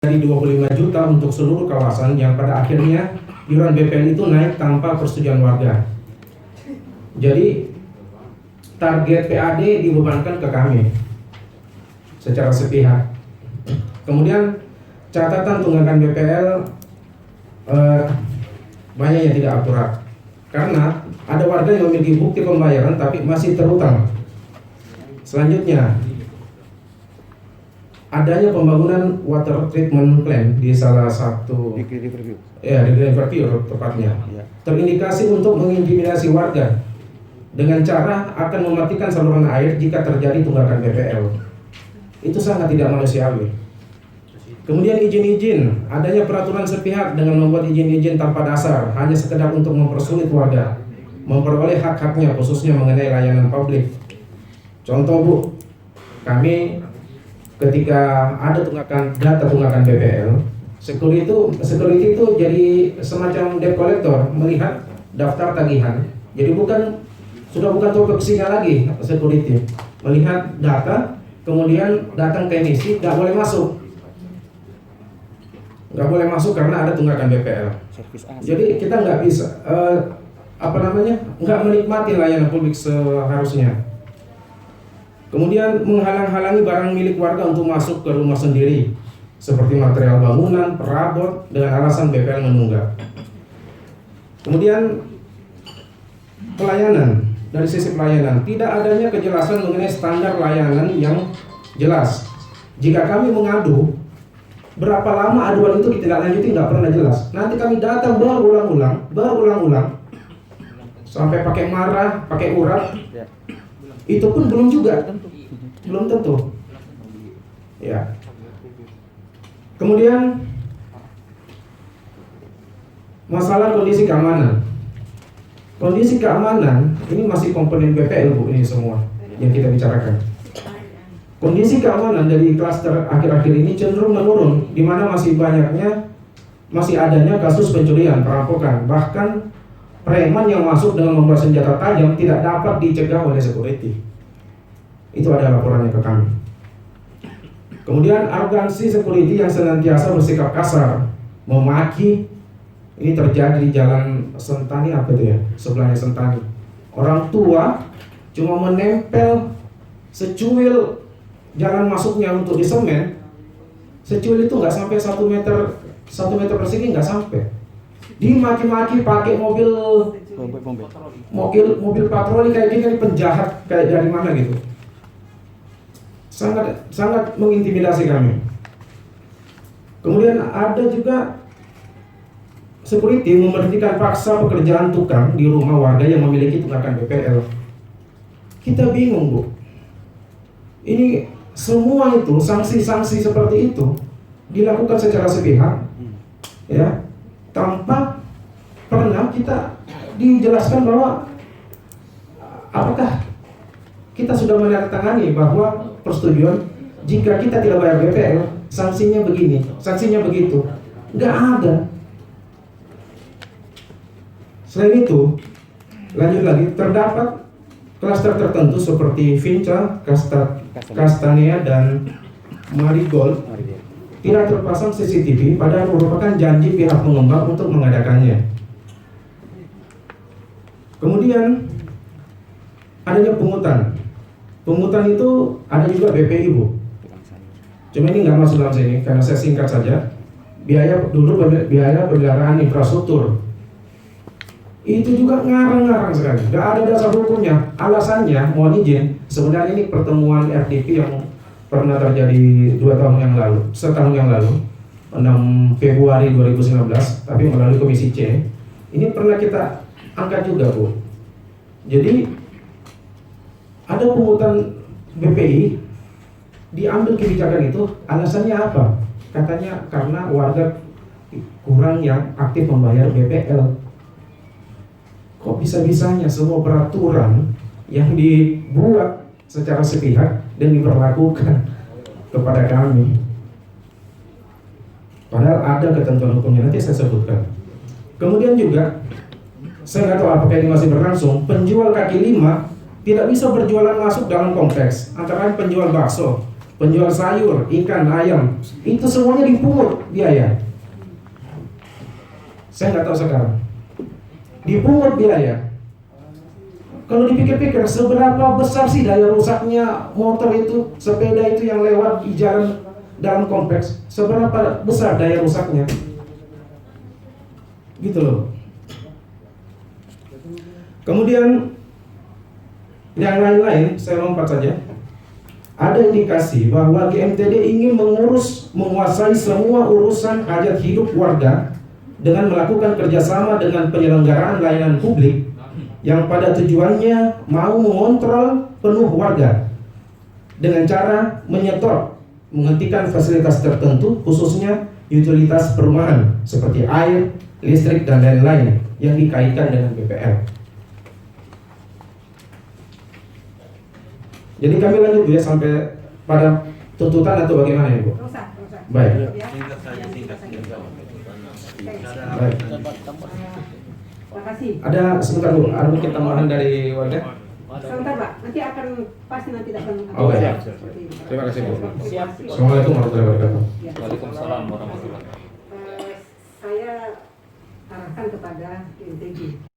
dari 25 juta untuk seluruh kawasan yang pada akhirnya iuran BPL itu naik tanpa persetujuan warga. Jadi target PAD dibebankan ke kami secara sepihak. Kemudian catatan tunggakan BPL banyak yang tidak akurat karena ada warga yang memiliki bukti pembayaran tapi masih terutang. Selanjutnya, adanya pembangunan water treatment plant di salah satu di Riverview tepatnya, terindikasi untuk mengintimidasi warga dengan cara akan mematikan saluran air jika terjadi tunggakan BPL. Itu sangat tidak manusiawi. Kemudian izin-izin, adanya peraturan sepihak dengan membuat izin-izin tanpa dasar hanya sekedar untuk mempersulit warga memperoleh hak-haknya khususnya mengenai layanan publik. Contoh Bu, kami ketika ada data tunggakan BPL, security itu jadi semacam debt collector, melihat daftar tagihan. Jadi sudah bukan tupoksinya lagi security, melihat data, kemudian datang teknisi, nggak boleh masuk karena ada tunggakan BPL. Jadi kita nggak bisa nggak menikmati layanan publik seharusnya. Kemudian menghalang-halangi barang milik warga untuk masuk ke rumah sendiri, seperti material bangunan, perabot, dengan alasan BPL menunggak. Kemudian pelayanan, dari sisi pelayanan, tidak adanya kejelasan mengenai standar layanan yang jelas. Jika kami mengadu, berapa lama aduan itu ditindaklanjuti nggak pernah jelas. Nanti kami datang berulang-ulang, sampai pakai marah, pakai urat. Itu pun belum tentu. Ya. Kemudian masalah kondisi keamanan. Kondisi keamanan ini masih komponen BPL Bu, ini semua yang kita bicarakan. Kondisi keamanan dari klaster akhir-akhir ini cenderung menurun, di mana masih adanya kasus pencurian, perampokan, bahkan preman yang masuk dengan membawa senjata tajam tidak dapat dicegah oleh security. Itu ada laporannya ke kami. Kemudian arogansi security yang senantiasa bersikap kasar, memaki. Ini terjadi di Jalan Sentani sebelahnya Sentani. Orang tua cuma menempel secuil jalan masuknya untuk disemen. Secuil itu nggak sampai 1 meter persegi, nggak sampai. Dimaki-maki pakai mobil patroli kayak gini, penjahat kayak dari mana gitu. Sangat mengintimidasi kami. Kemudian ada juga security memberhentikan paksa pekerjaan tukang di rumah warga yang memiliki tunggakan BPL. Kita bingung Bu. Ini semua itu sanksi-sanksi seperti itu dilakukan secara sepihak, ya, tanpa pernah kita dijelaskan bahwa apakah kita sudah menandatangani bahwa persetujuan jika kita tidak bayar BPL sanksinya begini, sanksinya begitu. Nggak ada. Selain itu, lanjut lagi, terdapat klaster tertentu seperti Vinca, Castanea, dan Marigold tidak terpasang CCTV padahal merupakan janji pihak pengembang untuk mengadakannya. Kemudian adanya pungutan. Pungutan itu ada juga BPI Bu. Cuma ini nggak masuk dalam sini karena saya singkat saja. Biaya pemeliharaan infrastruktur itu juga ngarang-ngarang sekali. Nggak ada dasar hukumnya. Alasannya, mohon izin, sebenarnya ini pertemuan RDP yang pernah terjadi setahun yang lalu, 6 Februari 2019, tapi melalui Komisi C. Ini pernah kita angkat juga Bu. Jadi ada pungutan BPI, diambil kebijakan itu, alasannya apa? Katanya karena warga kurang yang aktif membayar BPL. Kok bisa-bisanya semua peraturan yang dibuat secara sepihak dan diberlakukan kepada kami? Padahal ada ketentuan hukumnya, nanti saya sebutkan. Kemudian juga, saya nggak tahu apakah ini masih berlangsung, penjual kaki lima tidak bisa berjualan masuk dalam kompleks, antara lain penjual bakso. penjual sayur, ikan, ayam, itu semuanya dipungut biaya. Saya nggak tahu sekarang. Dipungut biaya. Kalau dipikir-pikir, seberapa besar sih daya rusaknya motor itu, sepeda itu yang lewat di jalan dalam kompleks? Seberapa besar daya rusaknya? Gitu loh. Kemudian yang lain-lain, saya lompat saja. Ada indikasi bahwa GMTD ingin menguasai semua urusan hajat hidup warga dengan melakukan kerjasama dengan penyelenggaraan layanan publik yang pada tujuannya mau mengontrol penuh warga dengan cara menyetop, menghentikan fasilitas tertentu, khususnya utilitas perumahan seperti air, listrik, dan lain-lain yang dikaitkan dengan BPL. Jadi kami lanjut ya sampai pada tuntutan atau bagaimana ya Bu? Baik. Baik. Terima kasih. Ada sebentar Bu, ada mungkin tambahan dari warga? Sebentar Pak, nanti akan pasti nanti akan. Oh ya. Terima kasih Bu. Assalamualaikum warahmatullahi wabarakatuh. Waalaikumsalam warahmatullahi wabarakatuh. Saya arahkan kepada INTG.